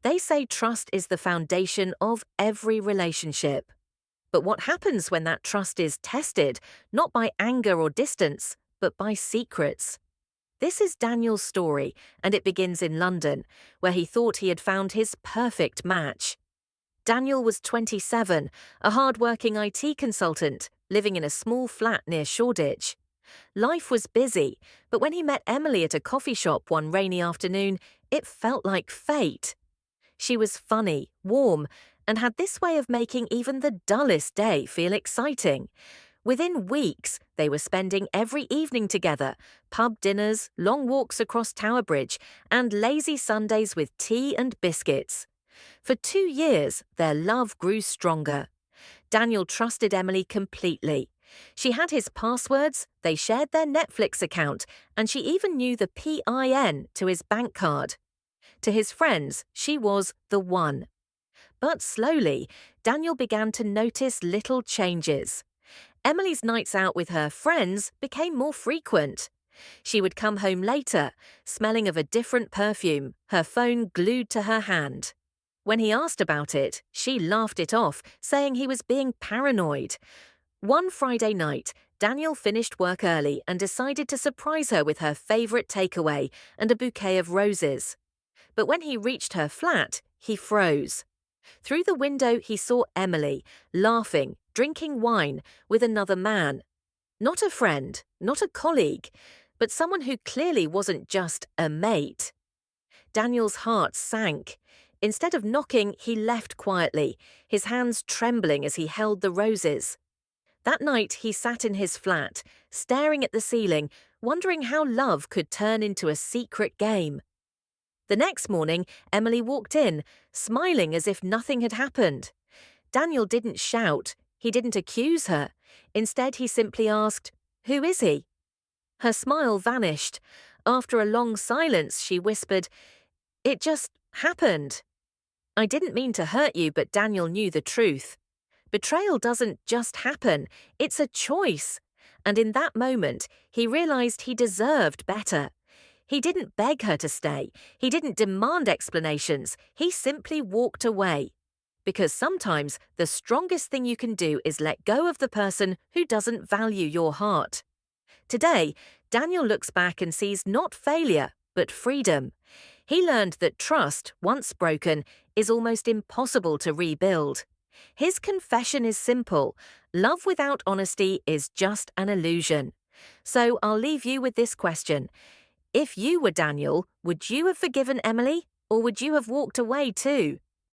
They say trust is the foundation of every relationship. But what happens when that trust is tested, not by anger or distance, but by secrets? This is Daniel's story, and it begins in London, where he thought he had found his perfect match. Daniel was 27, a hard-working IT consultant, living in a small flat near Shoreditch. Life was busy, but when he met Emily at a coffee shop one rainy afternoon, it felt like fate. She was funny, warm, and had this way of making even the dullest day feel exciting. Within weeks, they were spending every evening together, pub dinners, long walks across Tower Bridge, and lazy Sundays with tea and biscuits. For 2 years, their love grew stronger. Daniel trusted Emily completely. She had his passwords, they shared their Netflix account, and she even knew the PIN to his bank card. To his friends, she was the one. But slowly, Daniel began to notice little changes. Emily's nights out with her friends became more frequent. She would come home later, smelling of a different perfume, her phone glued to her hand. When he asked about it, she laughed it off, saying he was being paranoid. One Friday night, Daniel finished work early and decided to surprise her with her favorite takeaway and a bouquet of roses. But when he reached her flat, he froze. Through the window, he saw Emily, laughing, drinking wine, with another man. Not a friend, not a colleague, but someone who clearly wasn't just a mate. Daniel's heart sank. Instead of knocking, he left quietly, his hands trembling as he held the roses. That night, he sat in his flat, staring at the ceiling, wondering how love could turn into a secret game. The next morning, Emily walked in, smiling as if nothing had happened. Daniel didn't shout, he didn't accuse her. Instead, he simply asked, "Who is he?" Her smile vanished. After a long silence, she whispered, "It just happened." I didn't mean to hurt you, but Daniel knew the truth. Betrayal doesn't just happen, it's a choice. And in that moment, he realized he deserved better. He didn't beg her to stay. He didn't demand explanations. He simply walked away. Because sometimes the strongest thing you can do is let go of the person who doesn't value your heart. Today, Daniel looks back and sees not failure, but freedom. He learned that trust, once broken, is almost impossible to rebuild. His confession is simple: love without honesty is just an illusion. So I'll leave you with this question. If you were Daniel, would you have forgiven Emily, or would you have walked away too?